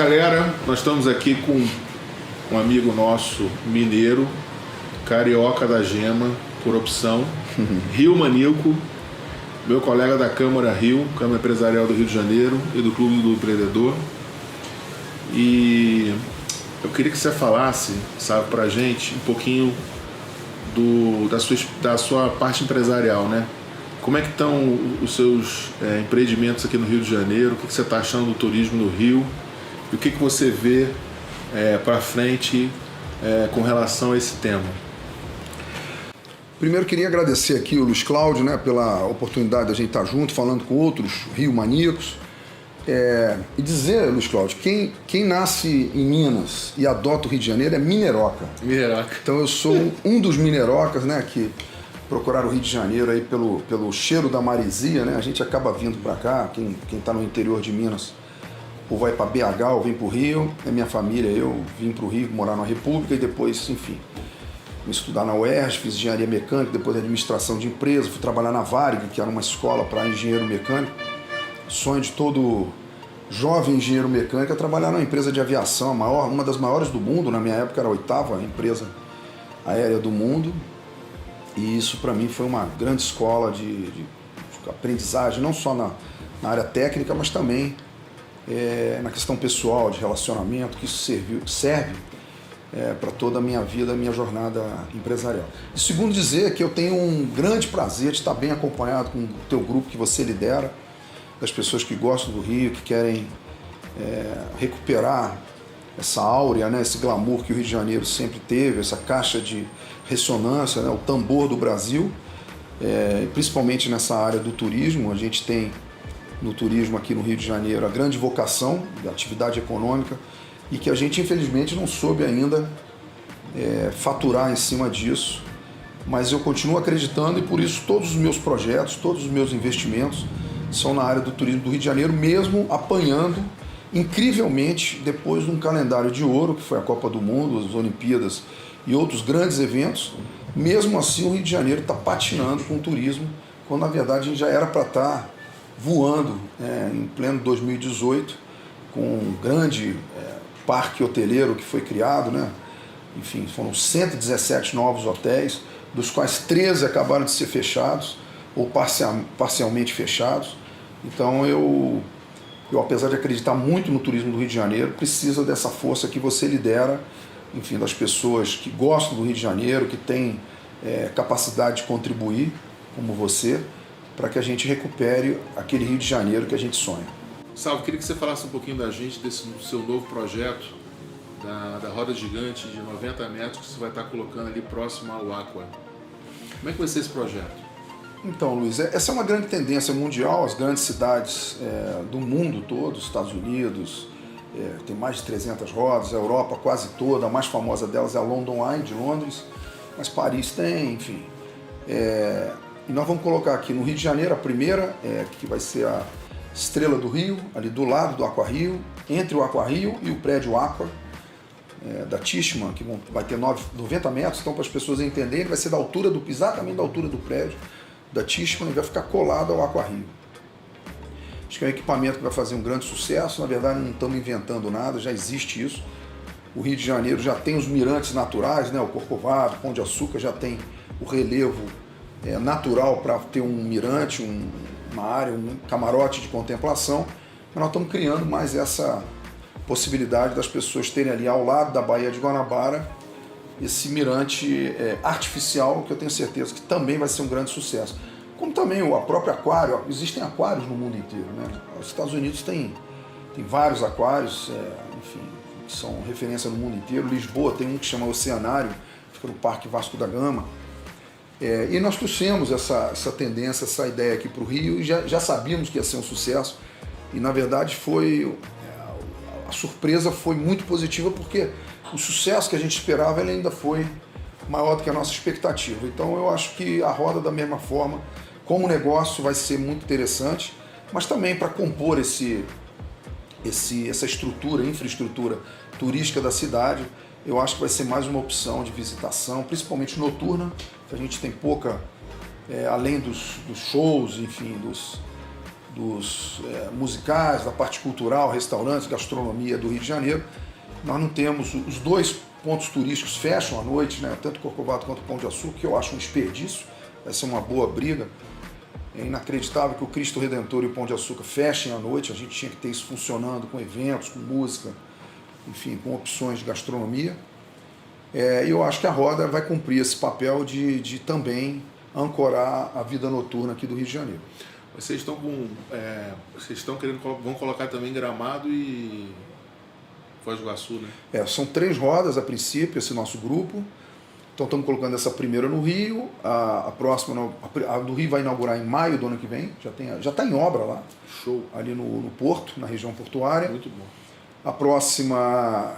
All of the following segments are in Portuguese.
galera, nós estamos aqui com um amigo nosso mineiro, carioca da gema, por opção, Rio Maníaco, meu colega da Câmara Rio, Câmara Empresarial do Rio de Janeiro e do Clube do Empreendedor. E eu queria que você falasse, sabe, pra gente um pouquinho da sua parte empresarial, né? Como é que estão os seus empreendimentos aqui no Rio de Janeiro? O que você está achando do turismo no Rio? E o que você vê para frente com relação a esse tema? Primeiro, queria agradecer aqui o Luiz Cláudio, né, pela oportunidade de a gente estar junto, falando com outros Rio Maníacos. E dizer, Luiz Cláudio, quem nasce em Minas e adota o Rio de Janeiro é mineroca. Mineroca. Então eu sou um dos minerocas, né, que procuraram o Rio de Janeiro aí pelo cheiro da maresia, né? A gente acaba vindo para cá, quem está no interior de Minas, ou vai para BH ou vem para o Rio. É minha família, eu vim para o Rio morar na República e depois, enfim, fui estudar na UERJ, fiz engenharia mecânica, depois administração de empresa, fui trabalhar na Varig, que era uma escola para engenheiro mecânico. Sonho de todo jovem engenheiro mecânico é trabalhar numa empresa de aviação, uma das maiores do mundo, na minha época era a 8ª empresa aérea do mundo. E isso para mim foi uma grande escola de aprendizagem, não só na área técnica, mas também na questão pessoal, de relacionamento, que isso serve para toda a minha vida, a minha jornada empresarial. E segundo dizer que eu tenho um grande prazer de estar bem acompanhado com o teu grupo que você lidera, das pessoas que gostam do Rio, que querem recuperar essa áurea, né, esse glamour que o Rio de Janeiro sempre teve, essa caixa de ressonância, né, o tambor do Brasil, principalmente nessa área do turismo. A gente tem no turismo aqui no Rio de Janeiro a grande vocação da atividade econômica e que a gente infelizmente não soube ainda faturar em cima disso, mas eu continuo acreditando e por isso todos os meus projetos, todos os meus investimentos são na área do turismo do Rio de Janeiro, mesmo apanhando incrivelmente depois de um calendário de ouro, que foi a Copa do Mundo, as Olimpíadas e outros grandes eventos. Mesmo assim o Rio de Janeiro está patinando com o turismo, quando na verdade a gente já era para estar voando em pleno 2018, com um grande parque hoteleiro que foi criado, né? Enfim, foram 117 novos hotéis, dos quais 13 acabaram de ser fechados ou parcialmente fechados. Então eu, apesar de acreditar muito no turismo do Rio de Janeiro, precisa dessa força que você lidera, enfim, das pessoas que gostam do Rio de Janeiro, que têm capacidade de contribuir, como você, para que a gente recupere aquele Rio de Janeiro que a gente sonha. Salve, queria que você falasse um pouquinho da gente, desse seu novo projeto, da roda gigante de 90 metros que você vai estar colocando ali próximo ao Aqua. Como é que vai ser esse projeto? Então, Luiz, essa é uma grande tendência mundial. As grandes cidades do mundo todo, Estados Unidos, tem mais de 300 rodas, a Europa quase toda, a mais famosa delas é a London Eye, de Londres, mas Paris tem, enfim. E nós vamos colocar aqui no Rio de Janeiro a primeira, que vai ser a Estrela do Rio, ali do lado do Aqua Rio, entre o Aqua Rio e o prédio Aqua, da Tishman, que vai ter 90 metros, então para as pessoas entenderem, vai ser exatamente da altura do prédio da Tishman e vai ficar colado ao Aqua Rio. Acho que é um equipamento que vai fazer um grande sucesso. Na verdade não estamos inventando nada, já existe isso. O Rio de Janeiro já tem os mirantes naturais, né? O Corcovado, o Pão de Açúcar já tem o relevo natural para ter um mirante, uma área, um camarote de contemplação, mas nós estamos criando mais essa possibilidade das pessoas terem ali ao lado da Baía de Guanabara esse mirante artificial, que eu tenho certeza que também vai ser um grande sucesso. Como também o próprio aquário, existem aquários no mundo inteiro, né? Os Estados Unidos tem vários aquários, enfim, que são referência no mundo inteiro. Lisboa tem um que chama Oceanário, fica no Parque Vasco da Gama. E nós trouxemos essa tendência, essa ideia aqui para o Rio e já sabíamos que ia ser um sucesso. E na verdade a surpresa foi muito positiva, porque o sucesso que a gente esperava ele ainda foi maior do que a nossa expectativa. Então eu acho que a roda, da mesma forma, como negócio, vai ser muito interessante, mas também para compor essa infraestrutura turística da cidade, eu acho que vai ser mais uma opção de visitação, principalmente noturna, que a gente tem pouca, além dos shows, enfim, dos musicais, da parte cultural, restaurantes, gastronomia do Rio de Janeiro. Nós não temos os dois pontos turísticos fecham à noite, né? Tanto Corcovado quanto Pão de Açúcar, que eu acho um desperdício, vai ser uma boa briga. É inacreditável que o Cristo Redentor e o Pão de Açúcar fechem à noite, a gente tinha que ter isso funcionando com eventos, com música, enfim, com opções de gastronomia. E eu acho que a Roda vai cumprir esse papel de também ancorar a vida noturna aqui do Rio de Janeiro. Vocês estão vão colocar também Gramado e Foz do Iguaçu, né? São 3 rodas a princípio, esse nosso grupo. Então estamos colocando essa primeira no Rio, a próxima, a do Rio vai inaugurar em maio do ano que vem, já está em obra lá. Show. Ali no Porto, na região portuária. Muito bom. A próxima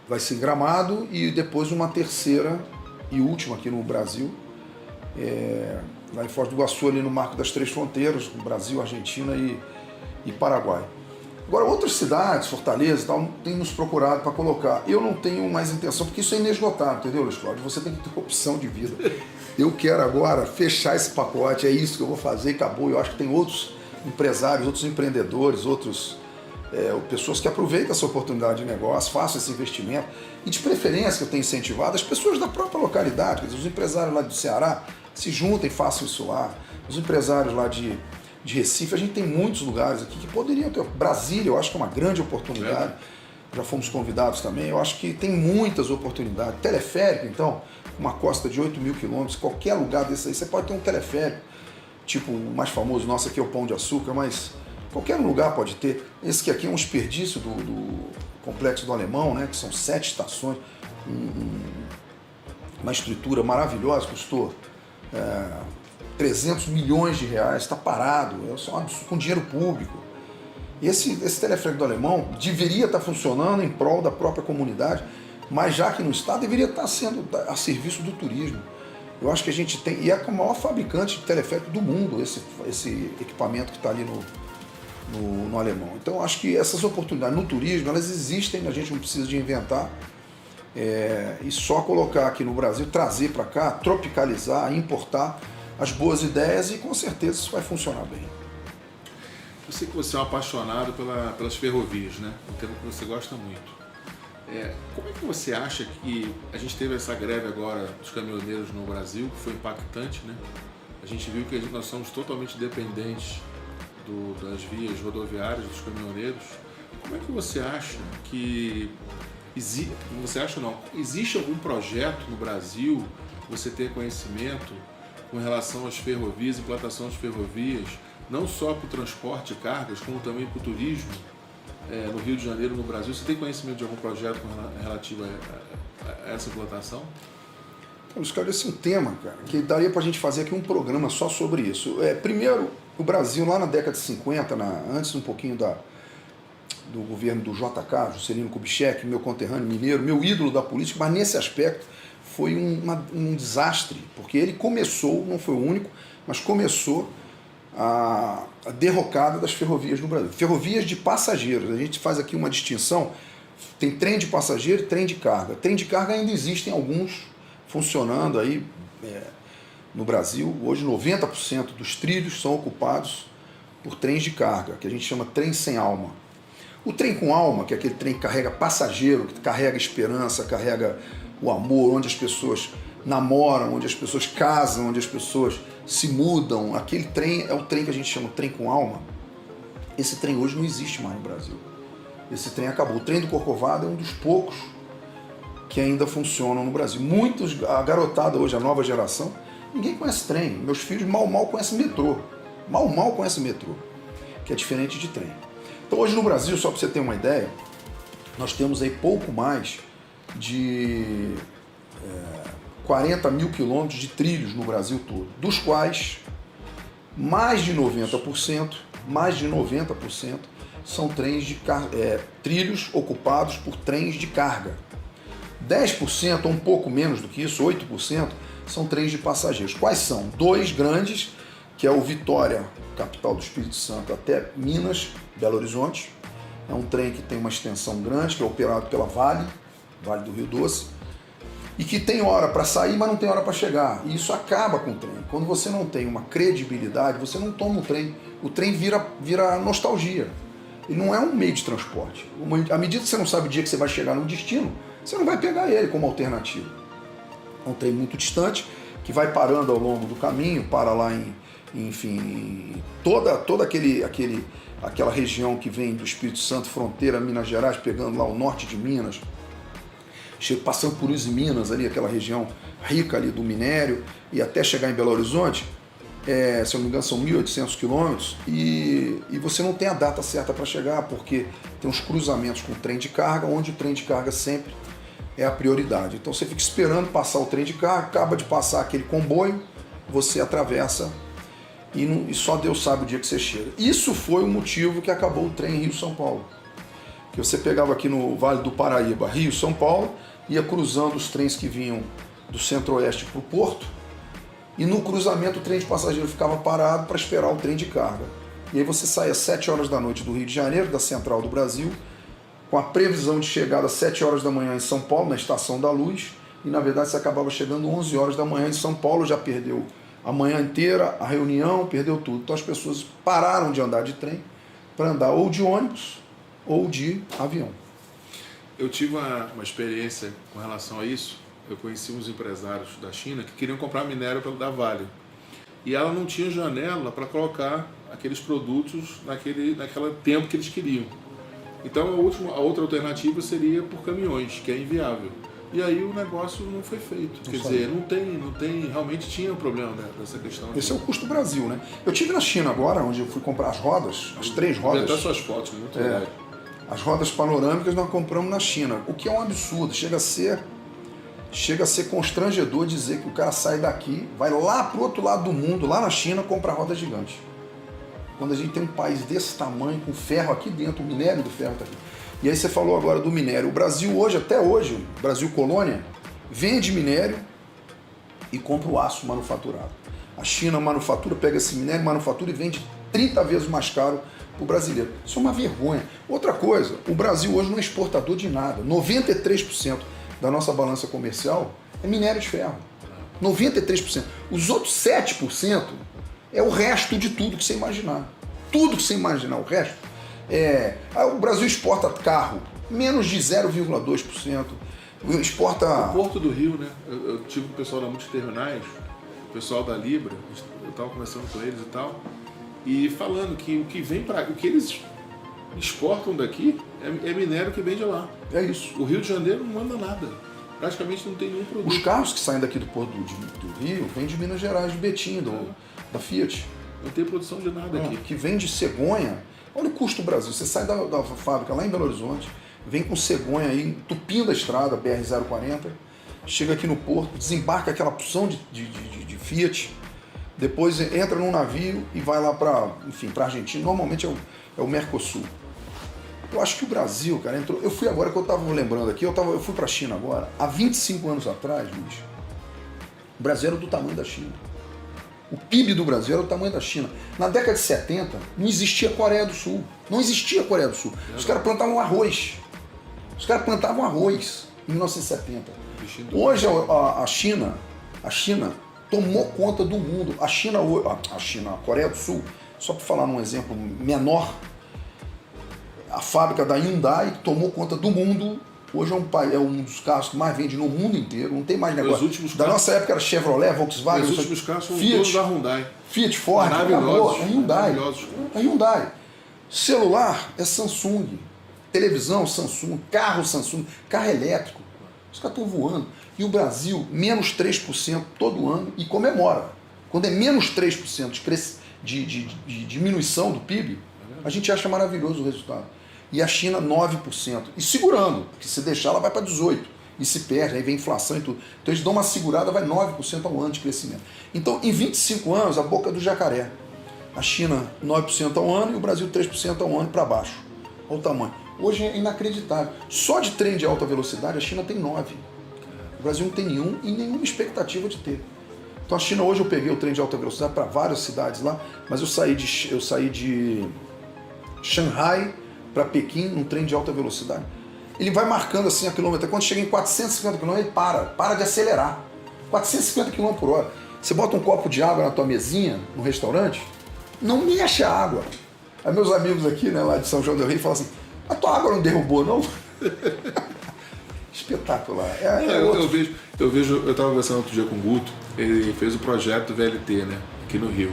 vai ser em Gramado e depois uma terceira e última aqui no Brasil, lá em Foz do Iguaçu, ali no Marco das Três Fronteiras, Brasil, Argentina e Paraguai. Agora, outras cidades, Fortaleza e tal, têm nos procurado para colocar. Eu não tenho mais intenção, porque isso é inesgotável, entendeu, Luiz Cláudio? Você tem que ter opção de vida. Eu quero agora fechar esse pacote, é isso que eu vou fazer e acabou. Eu acho que tem outros empresários, outros empreendedores, pessoas que aproveitam essa oportunidade de negócio, façam esse investimento. E de preferência que eu tenho incentivado, as pessoas da própria localidade, quer dizer, os empresários lá do Ceará, se juntem, façam isso lá. Os empresários lá de Recife, a gente tem muitos lugares aqui que poderiam ter. Brasília, eu acho que é uma grande oportunidade. Já fomos convidados também. Eu acho que tem muitas oportunidades. Teleférico, então, uma costa de 8 mil quilômetros, qualquer lugar desse aí, você pode ter um teleférico. Tipo, o mais famoso nosso aqui é o Pão de Açúcar, mas qualquer lugar pode ter. Esse que aqui é um desperdício do Complexo do Alemão, né, que são 7 estações, uma estrutura maravilhosa, custou 300 milhões de reais, está parado, é só um absurdo, com dinheiro público. E esse teleférico do Alemão deveria estar funcionando em prol da própria comunidade, mas já que não está, deveria estar sendo a serviço do turismo. Eu acho que a gente tem, e é o maior fabricante de teleférico do mundo, esse equipamento que está ali no Alemão. Então eu acho que essas oportunidades no turismo, elas existem, a gente não precisa de inventar, e só colocar aqui no Brasil, trazer para cá, tropicalizar, importar as boas ideias, e com certeza isso vai funcionar bem. Eu sei que você é um apaixonado pelas ferrovias, né? Um tema que você gosta muito. Como é que você acha que a gente teve essa greve agora dos caminhoneiros no Brasil, que foi impactante, né? A gente viu que nós somos totalmente dependentes das vias rodoviárias, dos caminhoneiros. Como é que você acha que... existe algum projeto no Brasil que você tenha conhecimento com relação às ferrovias, implantação das ferrovias, não só para o transporte de cargas, como também para o turismo no Rio de Janeiro, no Brasil? Você tem conhecimento de algum projeto relativo a essa implantação? Então, esse é um tema, cara, que daria para a gente fazer aqui um programa só sobre isso. Primeiro, o Brasil, lá na década de 50, antes um pouquinho do governo do JK, Juscelino Kubitschek, meu conterrâneo mineiro, meu ídolo da política, mas nesse aspecto foi um desastre, porque ele começou, não foi o único, mas começou a derrocada das ferrovias no Brasil. Ferrovias de passageiros, a gente faz aqui uma distinção, tem trem de passageiro e trem de carga. Trem de carga ainda existem alguns funcionando aí no Brasil. Hoje 90% dos trilhos são ocupados por trens de carga, que a gente chama trem sem alma. O trem com alma, que é aquele trem que carrega passageiro, que carrega esperança, carrega o amor, onde as pessoas namoram, onde as pessoas casam, onde as pessoas se mudam, aquele trem é o trem que a gente chama de trem com alma. Esse trem hoje não existe mais no Brasil. Esse trem acabou. O trem do Corcovado é um dos poucos que ainda funcionam no Brasil. A garotada hoje, a nova geração, ninguém conhece trem. Meus filhos mal conhecem metrô. Mal conhecem metrô, que é diferente de trem. Então hoje no Brasil, só para você ter uma ideia, nós temos aí pouco mais de 40 mil quilômetros de trilhos no Brasil todo, dos quais mais de 90% são trilhos ocupados por trens de carga. 10%, ou um pouco menos do que isso, 8%, são trens de passageiros. Quais são? 2 grandes, que é o Vitória, capital do Espírito Santo, até Minas, Belo Horizonte. É um trem que tem uma extensão grande, que é operado pela Vale do Rio Doce, e que tem hora para sair, mas não tem hora para chegar. E isso acaba com o trem. Quando você não tem uma credibilidade, você não toma um trem o trem vira nostalgia. Ele não é um meio de transporte. À medida que você não sabe o dia que você vai chegar no destino, você não vai pegar ele como alternativa. É um trem muito distante, que vai parando ao longo do caminho, para lá enfim, toda aquela região que vem do Espírito Santo, fronteira, Minas Gerais, pegando lá o norte de Minas, passando por Uzi Minas, ali, aquela região rica ali do minério, e até chegar em Belo Horizonte, se eu não me engano, são 1.800 quilômetros, e você não tem a data certa para chegar, porque tem uns cruzamentos com o trem de carga, onde o trem de carga sempre é a prioridade. Então você fica esperando passar o trem de carga, acaba de passar aquele comboio, você atravessa e só Deus sabe o dia que você chega. Isso foi o motivo que acabou o trem Rio-São Paulo. Que você pegava aqui no Vale do Paraíba, Rio-São Paulo, ia cruzando os trens que vinham do centro-oeste para o porto, e no cruzamento o trem de passageiro ficava parado para esperar o trem de carga. E aí você saía às 7 horas da noite do Rio de Janeiro, da Central do Brasil, com a previsão de chegada às 7 horas da manhã em São Paulo, na Estação da Luz, e na verdade você acabava chegando 11 horas da manhã em São Paulo, já perdeu a manhã inteira, a reunião, perdeu tudo. Então as pessoas pararam de andar de trem para andar ou de ônibus ou de avião. Eu tive uma experiência com relação a isso. Eu conheci uns empresários da China que queriam comprar minério da Vale. E ela não tinha janela para colocar aqueles produtos naquele tempo que eles queriam. Então a outra alternativa seria por caminhões, que é inviável. E aí o negócio não foi feito. Quer dizer, não tem, realmente tinha um problema, né, dessa questão. Esse é o custo do Brasil, né? Eu estive na China agora, onde eu fui comprar as rodas, as 3 rodas. Até suas fotos, muito legal. As rodas panorâmicas nós compramos na China, o que é um absurdo. Chega a ser constrangedor dizer que o cara sai daqui, vai lá pro outro lado do mundo, lá na China, comprar roda gigante. Quando a gente tem um país desse tamanho, com ferro aqui dentro, o minério do ferro está aqui. E aí você falou agora do minério. O Brasil hoje, até hoje, o Brasil colônia, vende minério e compra o aço manufaturado. A China manufatura, pega esse minério, manufatura e vende 30 vezes mais caro para o brasileiro. Isso é uma vergonha. Outra coisa, o Brasil hoje não é exportador de nada. 93% da nossa balança comercial é minério de ferro. 93%. Os outros 7% é o resto de tudo que você imaginar. Tudo que você imaginar, o resto. O Brasil exporta carro, menos de 0,2%. Exporta... O Porto do Rio, né? Eu tive o pessoal da Multiterminais, o pessoal da Libra, eu estava conversando com eles e tal, e falando que o que eles exportam daqui é minério que vem de lá. É isso. O Rio de Janeiro não manda nada. Praticamente não tem nenhum produto. Os carros que saem daqui do Porto do Rio vêm de Minas Gerais, de Betim, da Fiat. Não tem produção de nada aqui. Que vem de cegonha. Olha o custo do Brasil. Você sai da fábrica lá em Belo Horizonte, vem com cegonha aí, entupindo a estrada, BR-040, chega aqui no porto, desembarca aquela porção de Fiat, depois entra num navio e vai lá para Argentina. Normalmente é o Mercosul. Eu acho que o Brasil, cara, entrou... Eu fui agora, que eu estava lembrando aqui, eu fui para a China agora. Há 25 anos atrás, Luiz, o Brasil era do tamanho da China. O PIB do Brasil era do tamanho da China. Na década de 70, não existia Coreia do Sul. Não existia Coreia do Sul. Os caras plantavam arroz. Em 1970. Hoje a China tomou conta do mundo. A Coreia do Sul, só para falar num exemplo menor, a fábrica da Hyundai tomou conta do mundo. Hoje é um dos carros que mais vende no mundo inteiro, não tem mais negócio. Nossa época era Chevrolet, Volkswagen, os últimos carros são Fiat, todos da Hyundai. Fiat, Ford, maravilhosos, a Hyundai. Celular é Samsung, televisão Samsung, carro elétrico. Os caras estão voando. E o Brasil, menos 3% todo ano, e comemora. Quando é menos 3% de diminuição do PIB, a gente acha maravilhoso o resultado. E a China 9%. E segurando, porque se deixar ela vai para 18%. E se perde, aí vem inflação e tudo. Então eles dão uma segurada, vai 9% ao ano de crescimento. Então em 25 anos, a boca do jacaré. A China 9% ao ano e o Brasil 3% ao ano para baixo. Olha o tamanho. Hoje é inacreditável. Só de trem de alta velocidade a China tem 9%. O Brasil não tem nenhum e nenhuma expectativa de ter. Então a China hoje eu peguei o trem de alta velocidade para várias cidades lá, mas eu saí de Shanghai para Pequim, num trem de alta velocidade. Ele vai marcando assim a quilômetro. Quando chega em 450 km, ele para de acelerar. 450 km por hora. Você bota um copo de água na tua mesinha, no restaurante, não mexe a água. Aí meus amigos aqui, né, lá de São João del Rei, falam assim, a tua água não derrubou, não? Espetacular. Eu estava conversando outro dia com o Guto, ele fez o projeto VLT, né, aqui no Rio.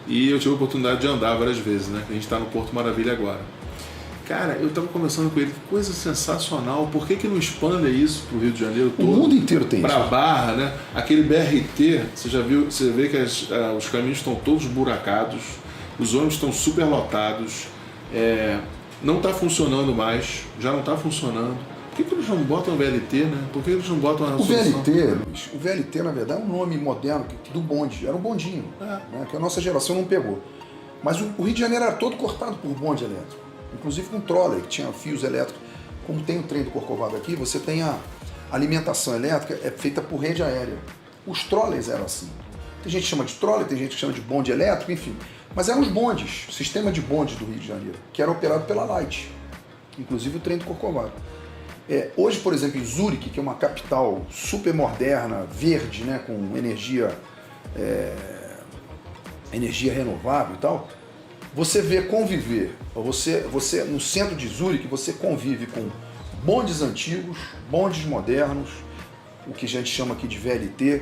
E eu tive a oportunidade de andar várias vezes, né? A gente está no Porto Maravilha agora. Cara, eu estava conversando com ele, que coisa sensacional. Por que não expande isso para o Rio de Janeiro todo? O mundo inteiro tem pra isso. Barra, né? Aquele BRT, você já viu, você vê que os caminhos estão todos buracados, os ônibus estão super lotados, não está funcionando mais, já não está funcionando. Por que eles não botam o VLT, né? Por que eles não botam a solução? O VLT, na verdade, é um nome moderno do bonde. Era um bondinho, né? Que a nossa geração não pegou. Mas o Rio de Janeiro era todo cortado por bonde elétrico. Inclusive com trolley, que tinha fios elétricos. Como tem o trem do Corcovado aqui, você tem a alimentação elétrica é feita por rede aérea. Os trolleys eram assim. Tem gente que chama de trolley, tem gente que chama de bonde elétrico, enfim. Mas eram os bondes, o sistema de bondes do Rio de Janeiro, que era operado pela Light. Inclusive o trem do Corcovado. Hoje, por exemplo, em Zurique, que é uma capital super moderna, verde, né, com energia renovável e tal, você vê conviver, você no centro de Zurique, você convive com bondes antigos, bondes modernos, o que a gente chama aqui de VLT,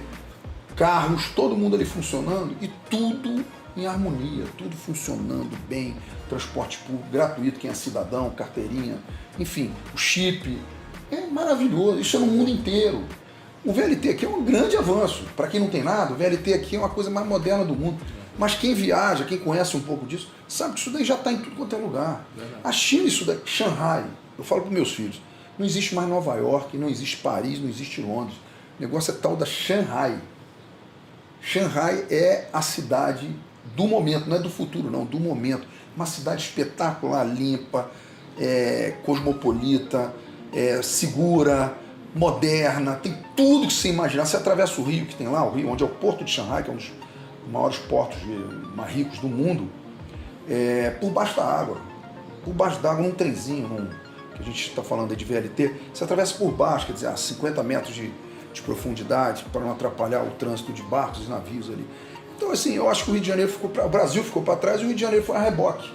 carros, todo mundo ali funcionando e tudo em harmonia, tudo funcionando bem, transporte público gratuito, quem é cidadão, carteirinha, enfim, o chip, é maravilhoso, isso é no mundo inteiro. O VLT aqui é um grande avanço, para quem não tem nada, o VLT aqui é uma coisa mais moderna do mundo, mas quem viaja, quem conhece um pouco disso, sabe que isso daí já está em tudo quanto é lugar. A China, isso daí, Xangai, eu falo para meus filhos, não existe mais Nova York, não existe Paris, não existe Londres, o negócio é tal da Xangai. Xangai é a cidade do momento, não é do futuro não, do momento. Uma cidade espetacular, limpa, cosmopolita, segura, moderna, tem tudo que você imaginar. Você atravessa o rio que tem lá, o rio, onde é o Porto de Xangai, que é um dos maiores portos mais ricos do mundo, por baixo da água. Por baixo da água, num trenzinho, que a gente está falando aí de VLT, você atravessa por baixo, quer dizer, a 50 metros de profundidade, para não atrapalhar o trânsito de barcos e navios ali. Então, assim, eu acho que o Rio de Janeiro o Brasil ficou para trás e o Rio de Janeiro foi a reboque.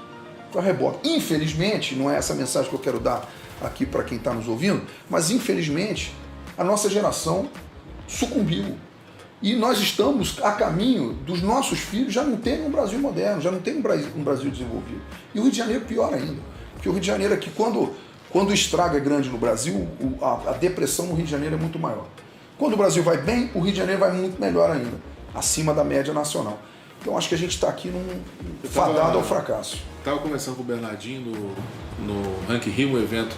Foi a reboque. Infelizmente, não é essa mensagem que eu quero dar aqui para quem está nos ouvindo, mas infelizmente a nossa geração sucumbiu. E nós estamos a caminho dos nossos filhos já não terem um Brasil moderno, já não terem um Brasil desenvolvido. E o Rio de Janeiro pior ainda. Porque o Rio de Janeiro aqui, quando o estrago é grande no Brasil, a depressão no Rio de Janeiro é muito maior. Quando o Brasil vai bem, o Rio de Janeiro vai muito melhor ainda, acima da média nacional. Então acho que a gente está aqui fadado ao fracasso. Estava conversando com o Bernardinho no Rank Rio, um evento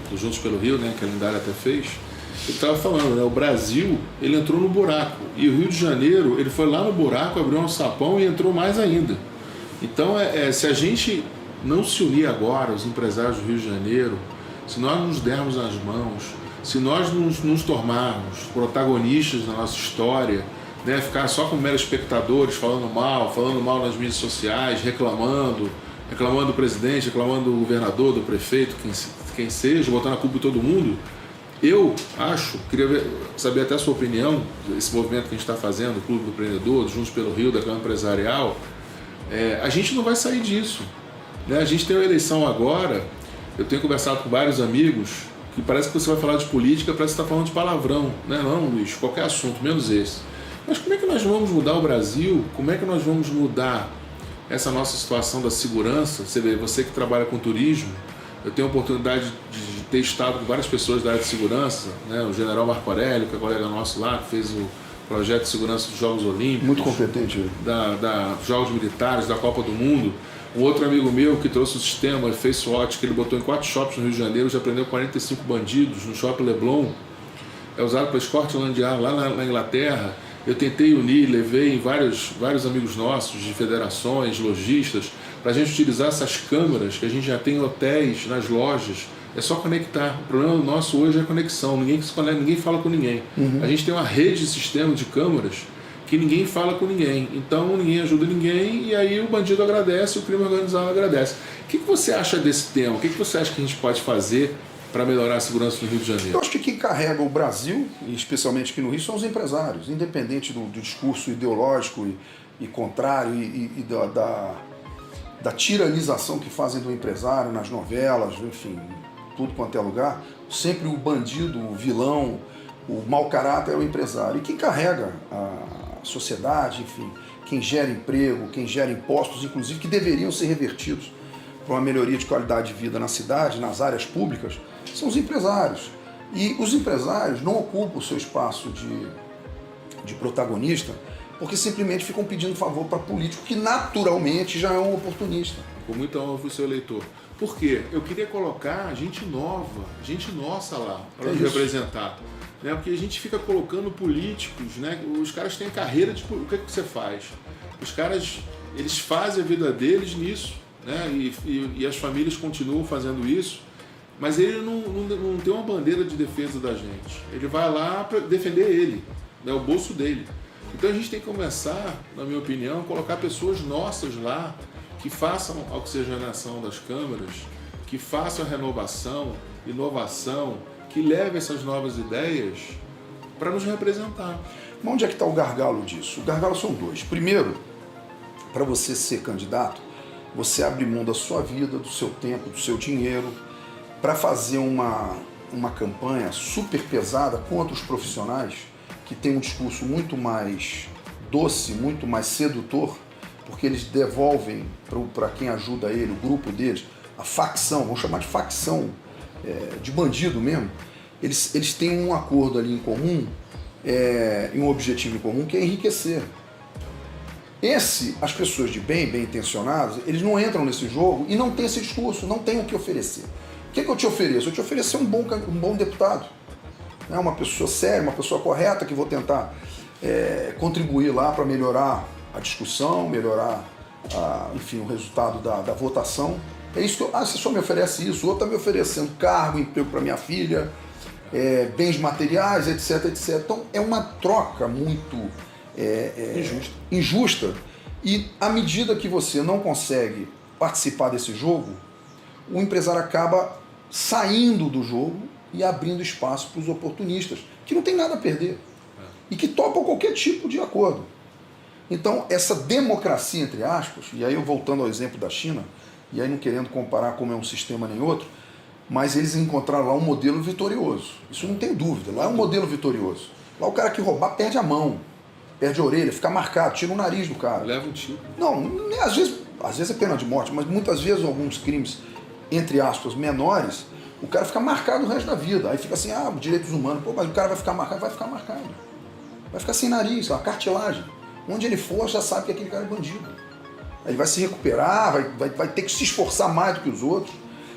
do Juntos pelo Rio, né, que a Lindália até fez. Ele estava falando, né, o Brasil ele entrou no buraco e o Rio de Janeiro ele foi lá no buraco, abriu um sapão e entrou mais ainda. Então se a gente não se unir agora, os empresários do Rio de Janeiro, se nós nos dermos as mãos, se nós nos tornarmos protagonistas da nossa história, né, ficar só como meros espectadores, falando mal nas mídias sociais, reclamando do presidente, reclamando do governador, do prefeito, quem seja, botando a culpa em todo mundo, eu acho, queria saber até a sua opinião, esse movimento que a gente está fazendo, o Clube do Empreendedor, Juntos pelo Rio, da Câmara Empresarial, a gente não vai sair disso. Né? A gente tem uma eleição agora, eu tenho conversado com vários amigos, que parece que você vai falar de política, parece que você está falando de palavrão. Né? Não, Luiz, qualquer assunto, menos esse. Mas como é que nós vamos mudar o Brasil? Como é que nós vamos mudar essa nossa situação da segurança? Você vê, você que trabalha com turismo, eu tenho a oportunidade de ter estado com várias pessoas da área de segurança, né? O general Marco Aurélio, que é colega nosso lá, que fez o projeto de segurança dos Jogos Olímpicos. Muito competente. Da Jogos Militares, da Copa do Mundo. Um outro amigo meu que trouxe o sistema Face SWAT, que ele botou em 4 shoppings no Rio de Janeiro, já prendeu 45 bandidos no Shopping Leblon. É usado para Scotland Yard lá na Inglaterra. Eu tentei unir, levei vários amigos nossos de federações, lojistas, para a gente utilizar essas câmeras que a gente já tem em hotéis, nas lojas. É só conectar. O problema nosso hoje é a conexão. Ninguém se conecta, ninguém fala com ninguém. A gente tem uma rede de sistema de câmeras que ninguém fala com ninguém. Então ninguém ajuda ninguém e aí o bandido agradece, o crime organizado agradece. O que você acha desse tema? O que você acha que a gente pode fazer para melhorar a segurança no Rio de Janeiro? Eu acho que quem carrega o Brasil, e especialmente aqui no Rio, são os empresários, independente do discurso ideológico e contrário da tiranização que fazem do empresário nas novelas, enfim, tudo quanto é lugar. Sempre o bandido, o vilão, o mau caráter é o empresário. E quem carrega a sociedade, enfim, quem gera emprego, quem gera impostos, inclusive, que deveriam ser revertidos para uma melhoria de qualidade de vida na cidade, nas áreas públicas, são os empresários. E os empresários não ocupam o seu espaço de protagonista porque simplesmente ficam pedindo favor para político que naturalmente já é um oportunista. Com muita honra o seu eleitor. Por quê? Eu queria colocar gente nova, gente nossa lá, para nos representar. Né? Porque a gente fica colocando políticos, né? Os caras têm carreira de... O que você faz? Os caras, eles fazem a vida deles nisso, né? E as famílias continuam fazendo isso, mas ele não tem uma bandeira de defesa da gente. Ele vai lá para defender ele, né? O bolso dele. Então a gente tem que começar, na minha opinião, a colocar pessoas nossas lá, que façam a oxigenação das câmaras, que façam a renovação, inovação, que levem essas novas ideias para nos representar. Mas onde é que está o gargalo disso? O gargalo são dois. Primeiro, para você ser candidato, você abre mão da sua vida, do seu tempo, do seu dinheiro, para fazer uma campanha super pesada contra os profissionais que têm um discurso muito mais doce, muito mais sedutor, porque eles devolvem para quem ajuda ele, o grupo deles, a facção, vamos chamar de facção, de bandido mesmo. Eles têm um acordo ali em comum, e um objetivo em comum, que é enriquecer. As pessoas de bem intencionadas, eles não entram nesse jogo e não têm esse discurso, não têm o que oferecer. O que eu te ofereço? Eu te ofereço um bom deputado, né? Uma pessoa séria, uma pessoa correta, que vou tentar contribuir lá para melhorar a discussão, melhorar enfim, o resultado da votação. É isso que você só me oferece isso, o outro está me oferecendo cargo, emprego para minha filha, bens materiais, etc, etc. Então é uma troca muito injusta. E à medida que você não consegue participar desse jogo, o empresário acaba saindo do jogo e abrindo espaço para os oportunistas, que não tem nada a perder e que topam qualquer tipo de acordo. Então, essa democracia, entre aspas, e aí eu voltando ao exemplo da China, e aí não querendo comparar como é um sistema nem outro, mas eles encontraram lá um modelo vitorioso. Isso não tem dúvida, lá é um modelo vitorioso. Lá o cara que roubar perde a mão, perde a orelha, fica marcado, tira o nariz do cara. Leva um tiro. Não, às vezes é pena de morte, mas muitas vezes alguns crimes, entre aspas, menores, o cara fica marcado o resto da vida. Aí fica assim, direitos humanos, pô, mas o cara vai ficar marcado. Vai ficar sem nariz, uma cartilagem. Onde ele for, já sabe que aquele cara é bandido. Ele vai se recuperar, vai ter que se esforçar mais do que os outros.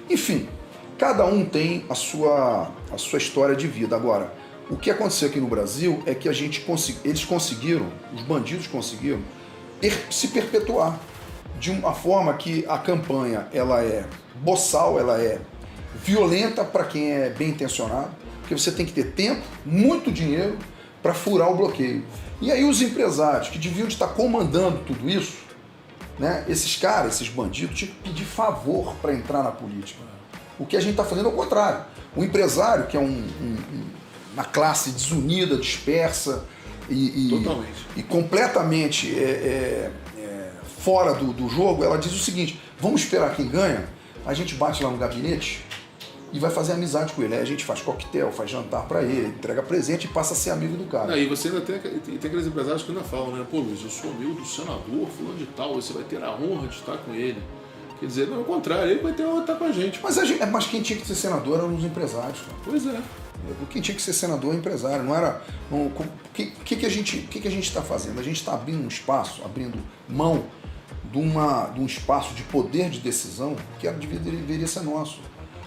Enfim, cada um tem a sua história de vida. Agora, o que aconteceu aqui no Brasil é que eles conseguiram, os bandidos conseguiram, se perpetuar de uma forma que a campanha ela é boçal, ela é violenta para quem é bem intencionado, porque você tem que ter tempo, muito dinheiro para furar o bloqueio. E aí os empresários que deviam estar comandando tudo isso, né, esses caras, esses bandidos, tinham que pedir favor para entrar na política. O que a gente está fazendo é o contrário. O empresário, que é uma classe desunida, dispersa e completamente fora do jogo, ela diz o seguinte: vamos esperar quem ganha, a gente bate lá no gabinete e vai fazer amizade com ele. Aí a gente faz coquetel, faz jantar para ele, entrega presente e passa a ser amigo do cara. E você ainda tem aqueles empresários que ainda falam, né? Pô, Luiz, eu sou amigo do senador, fulano de tal, você vai ter a honra de estar com ele. Quer dizer, não, ao contrário, ele vai ter a honra de estar com a gente. Mas quem tinha que ser senador eram os empresários, cara. Pois é. Quem tinha que ser senador é empresário, não era... O que a gente está fazendo? A gente está abrindo um espaço, abrindo mão de um espaço de poder de decisão que deveria ser nosso.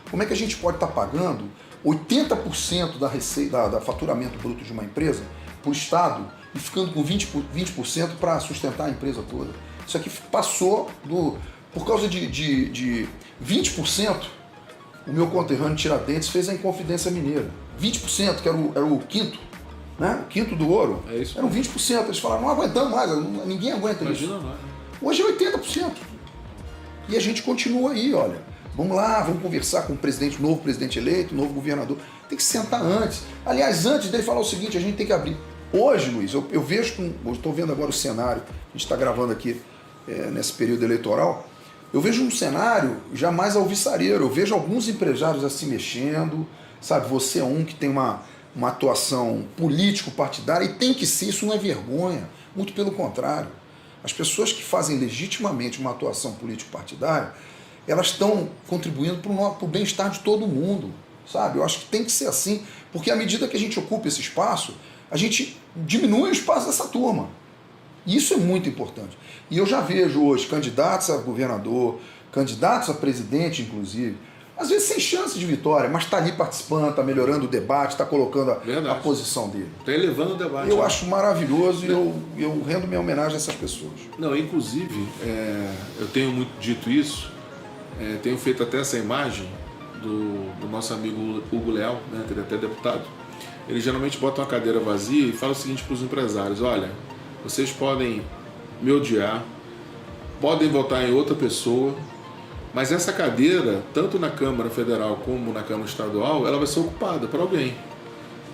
Como é que a gente pode estar pagando 80% da receita, da faturamento bruto de uma empresa para o Estado e ficando com 20% para sustentar a empresa toda? Isso aqui passou por causa de 20%, o meu conterrâneo Tiradentes fez a Inconfidência Mineira. 20%, que era o quinto, né? O quinto do ouro. É isso. Eram 20%. Eles falaram, não aguentamos mais, ninguém aguenta isso. Imagina nós. Hoje é 80%. E a gente continua aí, olha. Vamos lá, vamos conversar com o novo presidente eleito, novo governador. Tem que sentar antes. Aliás, antes dele falar o seguinte, a gente tem que abrir. Hoje, Luiz, eu vejo, estou vendo agora o cenário, a gente está gravando aqui nesse período eleitoral, Eu vejo um cenário jamais alvissareiro, eu vejo alguns empresários assim mexendo, sabe? Você é um que tem uma atuação político-partidária e tem que ser, isso não é vergonha, muito pelo contrário. As pessoas que fazem legitimamente uma atuação político-partidária, elas estão contribuindo para o bem-estar de todo mundo, sabe? Eu acho que tem que ser assim, porque à medida que a gente ocupa esse espaço, a gente diminui o espaço dessa turma. E isso é muito importante. E eu já vejo hoje candidatos a governador, candidatos a presidente, inclusive, às vezes sem chance de vitória, mas está ali participando, está melhorando o debate, está colocando a posição dele. Está elevando o debate. Eu acho maravilhoso e eu rendo minha homenagem a essas pessoas. Não, inclusive, eu tenho muito dito isso, tenho feito até essa imagem do nosso amigo Hugo Leal, né, que ele é até deputado. Ele geralmente bota uma cadeira vazia e fala o seguinte para os empresários: olha, vocês podem me odiar, podem votar em outra pessoa, mas essa cadeira, tanto na Câmara Federal como na Câmara Estadual, ela vai ser ocupada por alguém.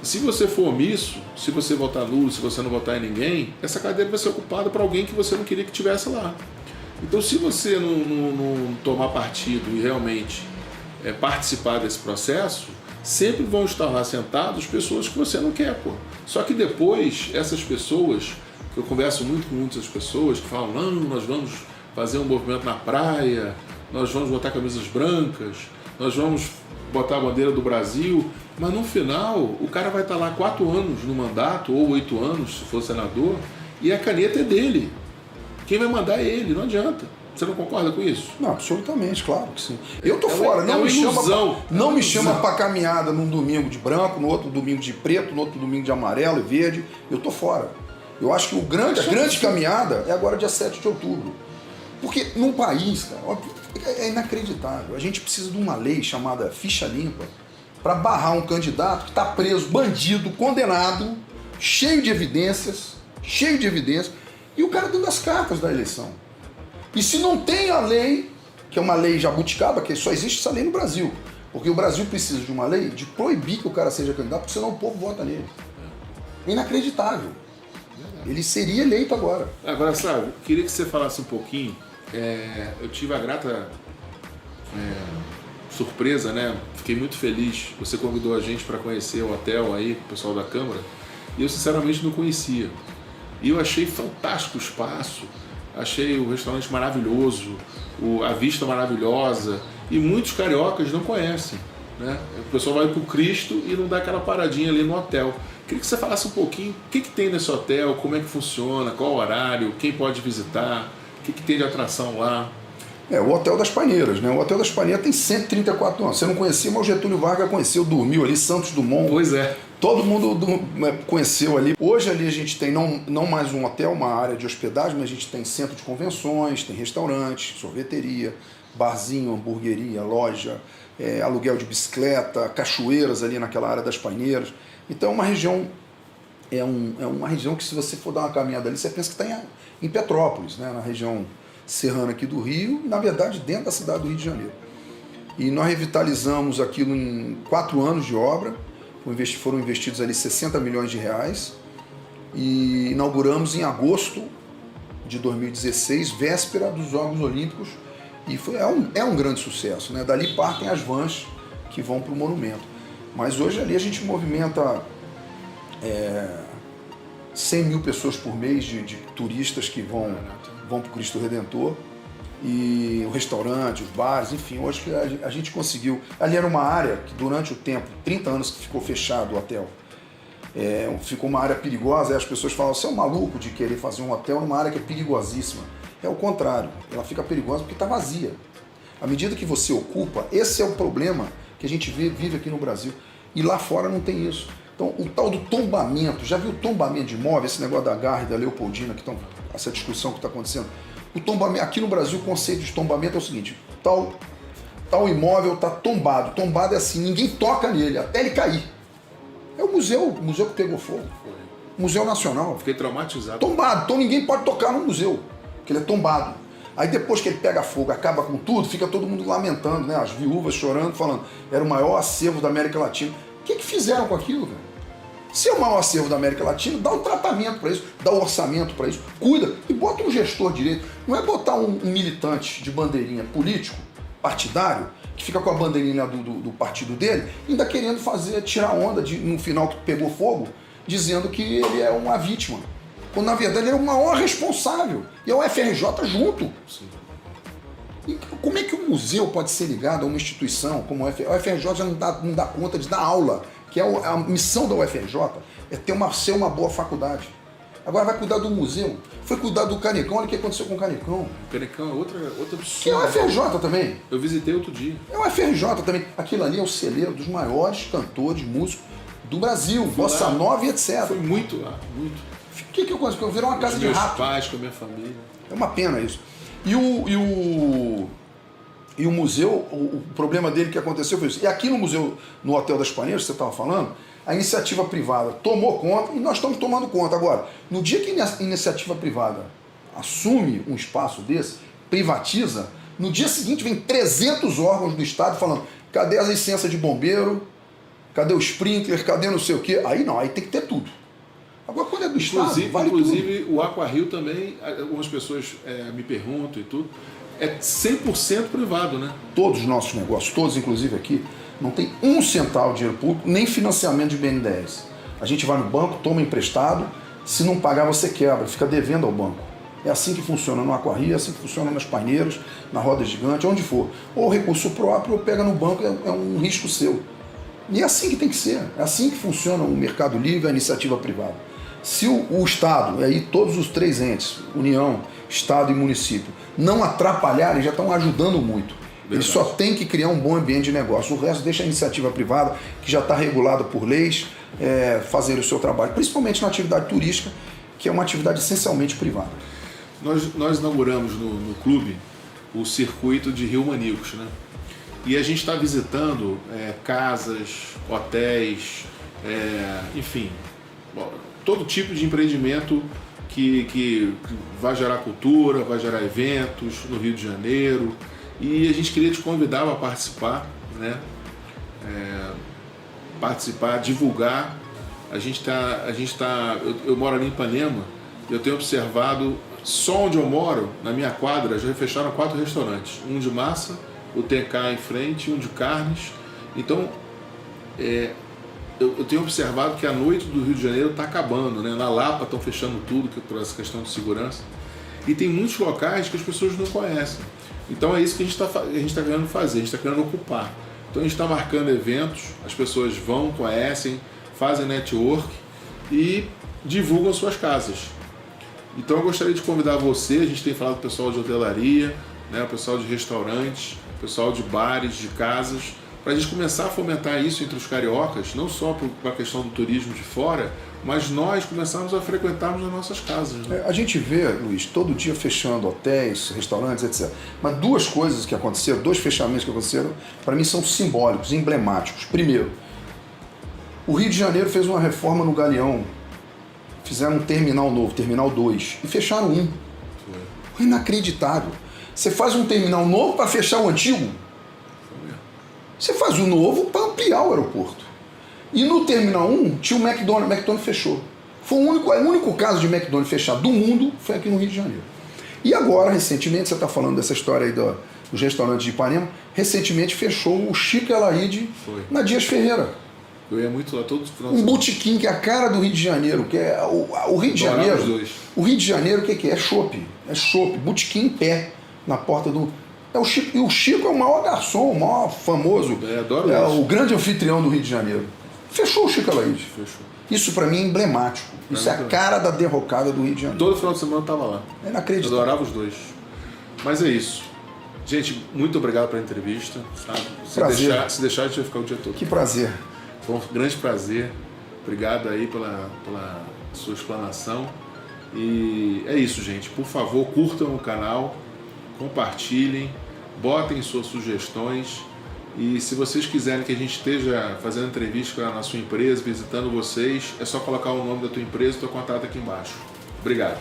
Se você for omisso, se você votar nulo, se você não votar em ninguém, essa cadeira vai ser ocupada por alguém que você não queria que estivesse lá. Então, se você não tomar partido e realmente participar desse processo, sempre vão estar lá sentados pessoas que você não quer, pô. Só que depois, essas pessoas, eu converso muito com muitas pessoas que falam: não, nós vamos fazer um movimento na praia, nós vamos botar camisas brancas, nós vamos botar a bandeira do Brasil, mas no final o cara vai estar lá 4 anos no mandato, ou 8 anos, se for senador, e a caneta é dele. Quem vai mandar é ele, não adianta. Você não concorda com isso? Não, absolutamente, claro que sim. Eu tô fora, não me chama para caminhada num domingo de branco, no outro domingo de preto, no outro domingo de amarelo e verde, eu tô fora. Eu acho que a grande caminhada é agora dia 7 de outubro. Porque num país, cara, é inacreditável. A gente precisa de uma lei chamada ficha limpa para barrar um candidato que está preso, bandido, condenado, cheio de evidências, e o cara dando as cartas da eleição. E se não tem a lei, que é uma lei jabuticaba, que só existe essa lei no Brasil, porque o Brasil precisa de uma lei de proibir que o cara seja candidato, porque senão o povo vota nele. É inacreditável. Ele seria eleito agora. Agora, sabe, queria que você falasse um pouquinho. Eu tive a grata surpresa, né? Fiquei muito feliz. Você convidou a gente para conhecer o hotel aí, o pessoal da Câmara, e eu sinceramente não conhecia. E eu achei fantástico o espaço, achei o restaurante maravilhoso, a vista maravilhosa, e muitos cariocas não conhecem, né? O pessoal vai pro Cristo e não dá aquela paradinha ali no hotel. Queria que você falasse um pouquinho o que tem nesse hotel, como é que funciona, qual o horário, quem pode visitar, o que tem de atração lá. O Hotel das Paineiras, né? O Hotel das Paineiras tem 134 anos. Você não conhecia, mas o Getúlio Vargas conheceu, dormiu ali, Santos Dumont. Pois é. Todo mundo conheceu ali. Hoje ali a gente tem não mais um hotel, uma área de hospedagem, mas a gente tem centro de convenções, tem restaurante, sorveteria, barzinho, hamburgueria, loja, aluguel de bicicleta, cachoeiras ali naquela área das Paineiras. Então é uma região que, se você for dar uma caminhada ali, você pensa que está em Petrópolis, né? Na região serrana aqui do Rio, na verdade dentro da cidade do Rio de Janeiro. E nós revitalizamos aquilo em 4 anos de obra, foram investidos ali 60 milhões de reais, e inauguramos em agosto de 2016, véspera dos Jogos Olímpicos, e é um grande sucesso, né? Dali partem as vans que vão para o monumento. Mas hoje ali a gente movimenta 100 mil pessoas por mês de turistas que vão para o Cristo Redentor, e o restaurante, os bares, enfim, hoje a gente conseguiu. Ali era uma área que durante o tempo, 30 anos que ficou fechado o hotel, ficou uma área perigosa, e as pessoas falam: você é um maluco de querer fazer um hotel numa área que é perigosíssima. É o contrário, ela fica perigosa porque está vazia. À medida que você ocupa, esse é o problema que a gente vive aqui no Brasil, e lá fora não tem isso. Então, o tal do tombamento, já viu tombamento de imóvel, esse negócio da Garra e da Leopoldina, essa discussão que está acontecendo? O tombamento, aqui no Brasil, o conceito de tombamento é o seguinte: tal imóvel está tombado. Tombado é assim, ninguém toca nele até ele cair. É o museu que pegou fogo. Museu Nacional. Fiquei traumatizado. Tombado, então ninguém pode tocar no museu, porque ele é tombado. Aí depois que ele pega fogo, acaba com tudo, fica todo mundo lamentando, né? As viúvas chorando, falando: era o maior acervo da América Latina. O que fizeram com aquilo, velho? Se é o maior acervo da América Latina, dá um tratamento para isso, dá um orçamento para isso, cuida e bota um gestor direito. Não é botar um militante de bandeirinha político, partidário, que fica com a bandeirinha do partido dele, ainda querendo tirar onda no final que pegou fogo, dizendo que ele é uma vítima. Quando na verdade ele é o maior responsável. E é o FRJ junto. Sim. E como é que o museu pode ser ligado a uma instituição como o FRJ? O FRJ já não dá conta de dar aula, que é a missão da UFRJ, é ser uma boa faculdade. Agora vai cuidar do museu. Foi cuidar do Canecão, olha o que aconteceu com o Canecão. O Canecão é outra absurdo. Que é o FRJ também. Eu visitei outro dia. É o FRJ também. Aquilo ali é o celeiro dos maiores cantores, músicos do Brasil, bossa nova e etc. Foi muito lá, muito. O que aconteceu? Virou uma casa de rato. Com meus pais, com a minha família. É uma pena isso. E o museu, o problema dele que aconteceu foi isso. E aqui no museu, no Hotel das Paneiras, que você estava falando, a iniciativa privada tomou conta e nós estamos tomando conta. Agora, no dia que a iniciativa privada assume um espaço desse, privatiza, no dia seguinte vem 300 órgãos do Estado falando: cadê a licença de bombeiro? Cadê o sprinkler? Cadê não sei o quê? Aí não, aí tem que ter tudo. Agora, quando é do Estado, vale inclusive tudo. O Aquarrio também, algumas pessoas me perguntam e tudo, é 100% privado, né? Todos os nossos negócios, todos inclusive aqui, não tem um centavo de dinheiro público, nem financiamento de BNDES. A gente vai no banco, toma emprestado, se não pagar você quebra, fica devendo ao banco. É assim que funciona no Aquarrio, é assim que funciona nas Paineiras, na Roda Gigante, onde for. Ou recurso próprio, ou pega no banco, é um risco seu. E é assim que tem que ser, é assim que funciona o mercado livre, a iniciativa privada. Se o Estado, e aí todos os três entes, União, Estado e município, não atrapalharem, já estão ajudando muito. Ele só tem que criar um bom ambiente de negócio. O resto deixa a iniciativa privada, que já está regulada por leis, fazer o seu trabalho, principalmente na atividade turística, que é uma atividade essencialmente privada. Nós inauguramos no clube o circuito de Rio Maníacos, né? E a gente está visitando casas, hotéis, enfim, todo tipo de empreendimento que vai gerar cultura, vai gerar eventos no Rio de Janeiro. E a gente queria te convidar para participar, né? Participar, divulgar. Eu moro ali em Ipanema, eu tenho observado, só onde eu moro, na minha quadra, já fecharam 4 restaurantes. Um de massa, o TK em frente, um de carnes. Então, eu tenho observado que a noite do Rio de Janeiro está acabando, né? Na Lapa estão fechando tudo por essa questão de segurança. E tem muitos locais que as pessoas não conhecem. Então é isso que a gente está querendo fazer, a gente está querendo ocupar. Então a gente está marcando eventos, as pessoas vão, conhecem, fazem network e divulgam suas casas. Então eu gostaria de convidar você, a gente tem falado com o pessoal de hotelaria, né, o pessoal de restaurantes, o pessoal de bares, de casas, para a gente começar a fomentar isso entre os cariocas, não só para a questão do turismo de fora, mas nós começarmos a frequentarmos as nossas casas. Né? A gente vê, Luiz, todo dia fechando hotéis, restaurantes, etc. Mas duas coisas que aconteceram, 2 fechamentos que aconteceram, para mim são simbólicos, emblemáticos. Primeiro, o Rio de Janeiro fez uma reforma no Galeão, fizeram um terminal novo, Terminal 2, e fecharam um. Foi inacreditável. Você faz um terminal novo para fechar o antigo. Você faz o novo para ampliar o aeroporto. E no Terminal 1 tinha o McDonald's. O McDonald's fechou. Foi o único caso de McDonald's fechado do mundo, foi aqui no Rio de Janeiro. E agora, recentemente, você está falando dessa história aí dos restaurantes de Ipanema, recentemente fechou o Chico Elaide na Dias Ferreira. Eu ia muito lá todos os finais. Um botequim que é a cara do Rio de Janeiro, que é o Rio de Janeiro. O Rio de Janeiro, o que é? É chopp. É chopp. Botequim em pé na porta do... o Chico. E o Chico é o maior garçom, o maior famoso. Adoro o grande anfitrião do Rio de Janeiro. Fechou o Chico Elaide. Fechou. Isso para mim é emblemático. Isso é a cara da derrocada do Rio de Janeiro. Todo final de semana eu estava lá. É inacreditável. Eu adorava os dois. Mas é isso. Gente, muito obrigado pela entrevista. Sabe? Se deixar, a gente vai ficar o dia todo. Que prazer. Foi um grande prazer. Obrigado aí pela sua explanação. E é isso, gente. Por favor, curtam o canal, compartilhem, botem suas sugestões. E se vocês quiserem que a gente esteja fazendo entrevista na sua empresa, visitando vocês, é só colocar o nome da tua empresa e o teu contato aqui embaixo. Obrigado.